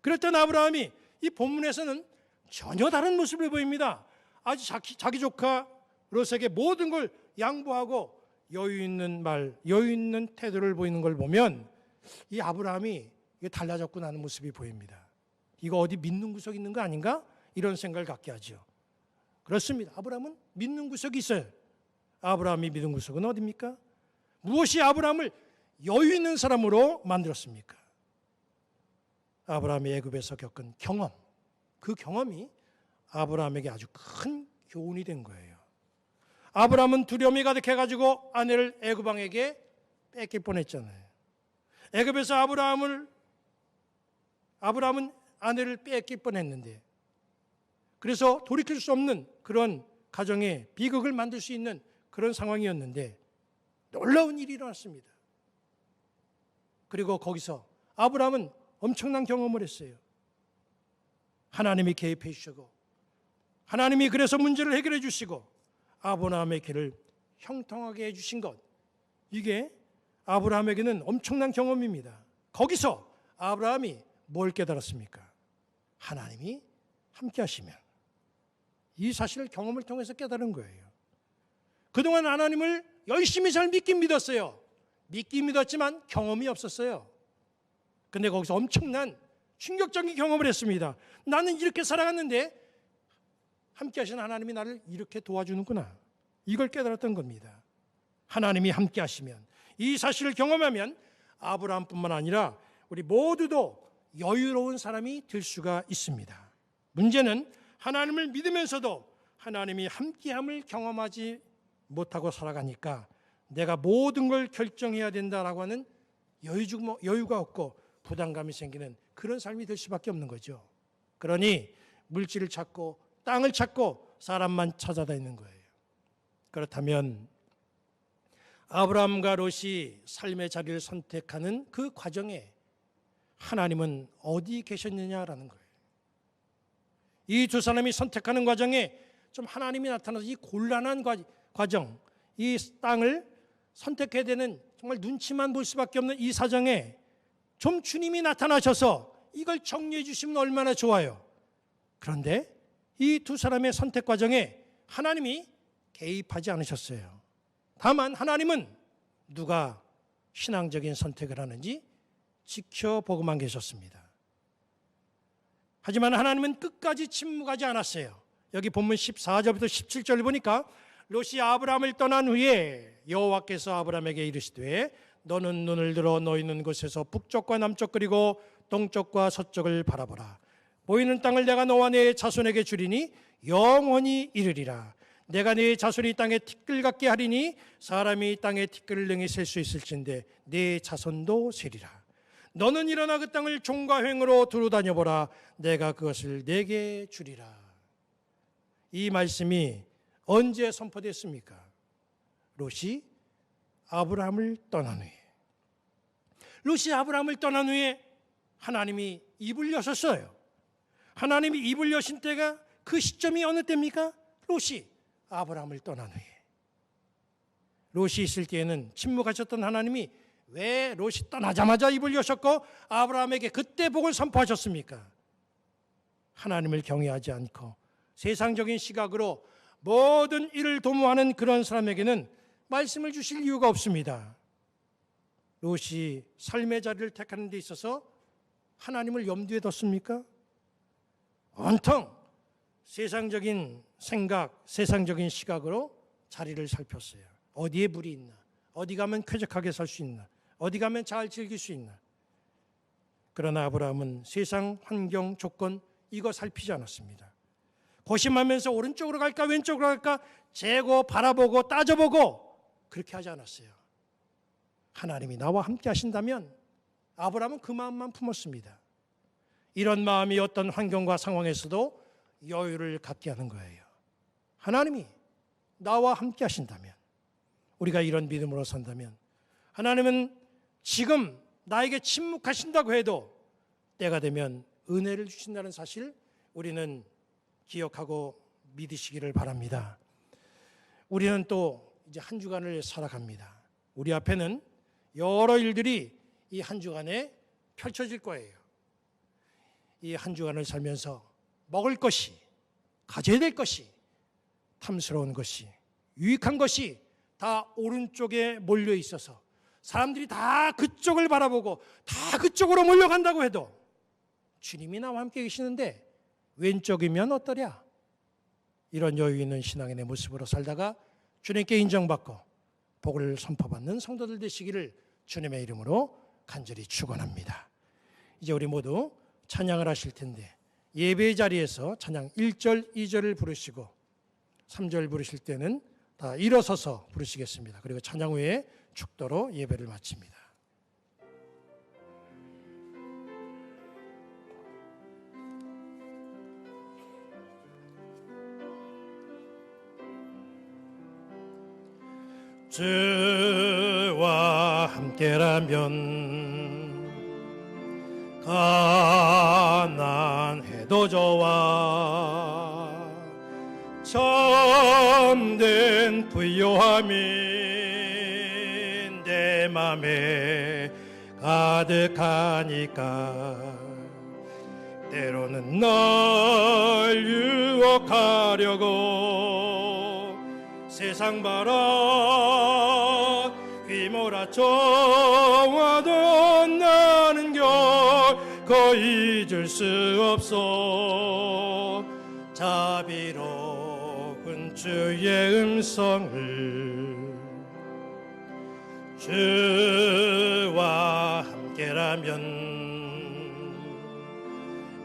그랬던 아브라함이 이 본문에서는 전혀 다른 모습을 보입니다. 아주 자기 조카 롯에게 모든 걸 양보하고 여유 있는 말, 여유 있는 태도를 보이는 걸 보면 이 아브라함이 달라졌구나 하는 모습이 보입니다. 이거 어디 믿는 구석이 있는 거 아닌가? 이런 생각을 갖게 하죠. 그렇습니다. 아브라함은 믿는 구석이 있어요. 아브라함이 믿는 구석은 어디입니까? 무엇이 아브라함을 여유 있는 사람으로 만들었습니까? 아브라함이 애굽에서 겪은 경험, 그 경험이 아브라함에게 아주 큰 교훈이 된 거예요. 아브라함은 두려움이 가득해가지고 아내를 애굽 왕에게 뺏길 뻔했잖아요. 애굽에서 아브라함은 아내를 뺏길 뻔했는데, 그래서 돌이킬 수 없는 그런 가정에 비극을 만들 수 있는 그런 상황이었는데 놀라운 일이 일어났습니다. 그리고 거기서 아브라함은 엄청난 경험을 했어요. 하나님이 개입해 주시고 하나님이 그래서 문제를 해결해 주시고 아브라함의 길을 형통하게 해주신 것, 이게 아브라함에게는 엄청난 경험입니다. 거기서 아브라함이 뭘 깨달았습니까? 하나님이 함께 하시면, 이 사실을 경험을 통해서 깨달은 거예요. 그동안 하나님을 열심히 잘 믿긴 믿었어요. 믿긴 믿었지만 경험이 없었어요. 근데 거기서 엄청난 충격적인 경험을 했습니다. 나는 이렇게 살아갔는데 함께 하신 하나님이 나를 이렇게 도와주는구나. 이걸 깨달았던 겁니다. 하나님이 함께 하시면, 이 사실을 경험하면 아브라함뿐만 아니라 우리 모두도 여유로운 사람이 될 수가 있습니다. 문제는 하나님을 믿으면서도 하나님이 함께함을 경험하지 못하고 살아가니까 내가 모든 걸 결정해야 된다라고 하는 여유가 없고 부담감이 생기는 그런 삶이 될 수밖에 없는 거죠. 그러니 물질을 찾고 땅을 찾고 사람만 찾아다니는 거예요. 그렇다면 아브라함과 롯이 삶의 자리를 선택하는 그 과정에 하나님은 어디 계셨느냐라는 거예요. 이 두 사람이 선택하는 과정에 좀 하나님이 나타나서 이 곤란한 과정, 이 땅을 선택해야 되는 정말 눈치만 볼 수밖에 없는 이 사정에 좀 주님이 나타나셔서 이걸 정리해 주시면 얼마나 좋아요. 그런데 이 두 사람의 선택 과정에 하나님이 개입하지 않으셨어요. 다만 하나님은 누가 신앙적인 선택을 하는지 지켜보고만 계셨습니다. 하지만 하나님은 끝까지 침묵하지 않았어요. 여기 본문 14절부터 17절을 보니까 롯이 아브라함을 떠난 후에 여호와께서 아브라함에게 이르시되 너는 눈을 들어 너 있는 곳에서 북쪽과 남쪽 그리고 동쪽과 서쪽을 바라보라. 보이는 땅을 내가 너와 네 자손에게 주리니 영원히 이르리라. 내가 네 자손이 땅에 티끌 같게 하리니 사람이 땅에 티끌을 능히 셀 수 있을진데 네 자손도 세리라. 너는 일어나 그 땅을 종과 횡으로 두루 다녀보라. 내가 그것을 내게 주리라. 이 말씀이 언제 선포됐습니까? 롯이 아브라함을 떠난 후에. 롯이 아브라함을 떠난 후에 하나님이 입을 여셨어요. 하나님이 입을 여신 때가 그 시점이 어느 때입니까? 롯이 아브라함을 떠난 후에. 롯이 있을 때에는 침묵하셨던 하나님이 왜 롯이 떠나자마자 입을 여셨고 아브라함에게 그때 복을 선포하셨습니까? 하나님을 경외하지 않고 세상적인 시각으로 모든 일을 도모하는 그런 사람에게는 말씀을 주실 이유가 없습니다. 롯이 삶의 자리를 택하는 데 있어서 하나님을 염두에 뒀습니까? 온통 세상적인 생각, 세상적인 시각으로 자리를 살폈어요. 어디에 물이 있나? 어디 가면 쾌적하게 살 수 있나? 어디 가면 잘 즐길 수 있나? 그러나 아브라함은 세상 환경, 조건 이거 살피지 않았습니다. 고심하면서 오른쪽으로 갈까 왼쪽으로 갈까 재고 바라보고 따져보고 그렇게 하지 않았어요. 하나님이 나와 함께 하신다면 아브라함은 그 마음만 품었습니다. 이런 마음이 어떤 환경과 상황에서도 여유를 갖게 하는 거예요. 하나님이 나와 함께 하신다면, 우리가 이런 믿음으로 산다면 하나님은 지금 나에게 침묵하신다고 해도 때가 되면 은혜를 주신다는 사실 우리는 기억하고 믿으시기를 바랍니다. 우리는 또 이제 한 주간을 살아갑니다. 우리 앞에는 여러 일들이 이 한 주간에 펼쳐질 거예요. 이 한 주간을 살면서 먹을 것이, 가져야 될 것이, 탐스러운 것이, 유익한 것이 다 오른쪽에 몰려 있어서 사람들이 다 그쪽을 바라보고 다 그쪽으로 몰려간다고 해도 주님이 나와 함께 계시는데 왼쪽이면 어떠랴? 이런 여유 있는 신앙의 내 모습으로 살다가 주님께 인정받고 복을 선포받는 성도들 되시기를 주님의 이름으로 간절히 축원합니다. 이제 우리 모두 찬양을 하실 텐데 예배의 자리에서 찬양 1절, 2절을 부르시고 3절 부르실 때는 다 일어서서 부르시겠습니다. 그리고 찬양 후에 축도로 예배를 마칩니다. 주와 함께라면 가난해도 좋아 참된 부요함이 내 맘에 가득하니까 때로는 날 유혹하려고 세상 바람 휘몰아쳐 와도 나는 결코 잊을 수 없어 자비로운 주의 음성을 주와 함께라면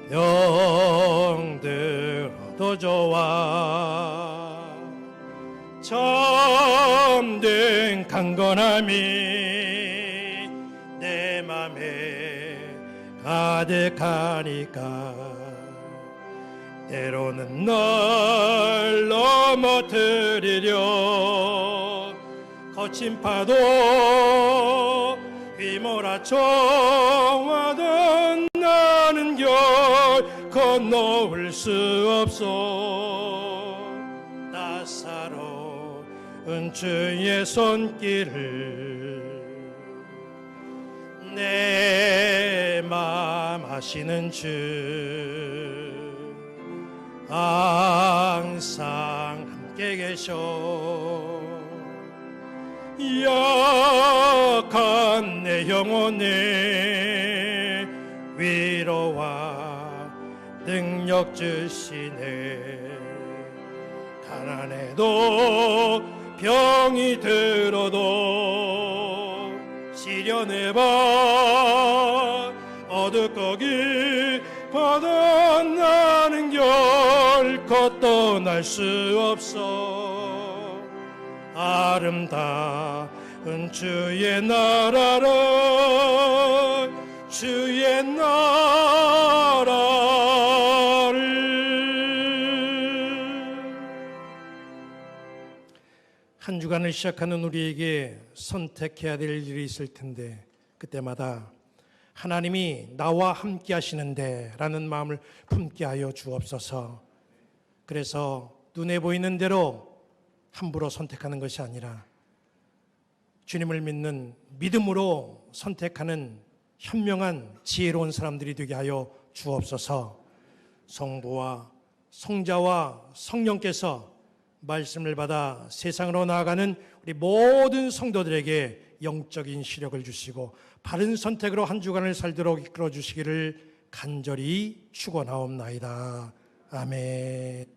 병들 더 좋아. 참된 강건함이 내 맘에 가득하니까 때로는 널 넘어뜨리려 거친 파도 휘몰아쳐와도 나는 결코 놓을 수 없어. 따사로운 주의 손길을 내 맘 아시는 주 항상 함께 계셔. 약한 내 영혼에 위로와 능력 주시네. 가난해도 병이 들어도 시련의 밤 어둡고 깊어도 나는 결코 떠날 수 없어. 아름다운 주의 나라를 주의 나라를. 한 주간을 시작하는 우리에게 선택해야 될 일이 있을 텐데 그때마다 하나님이 나와 함께 하시는데 라는 마음을 품게 하여 주옵소서. 그래서 눈에 보이는 대로 함부로 선택하는 것이 아니라 주님을 믿는 믿음으로 선택하는 현명한 지혜로운 사람들이 되게 하여 주옵소서. 성부와 성자와 성령께서 말씀을 받아 세상으로 나아가는 우리 모든 성도들에게 영적인 시력을 주시고 바른 선택으로 한 주간을 살도록 이끌어 주시기를 간절히 축원하옵나이다. 아멘.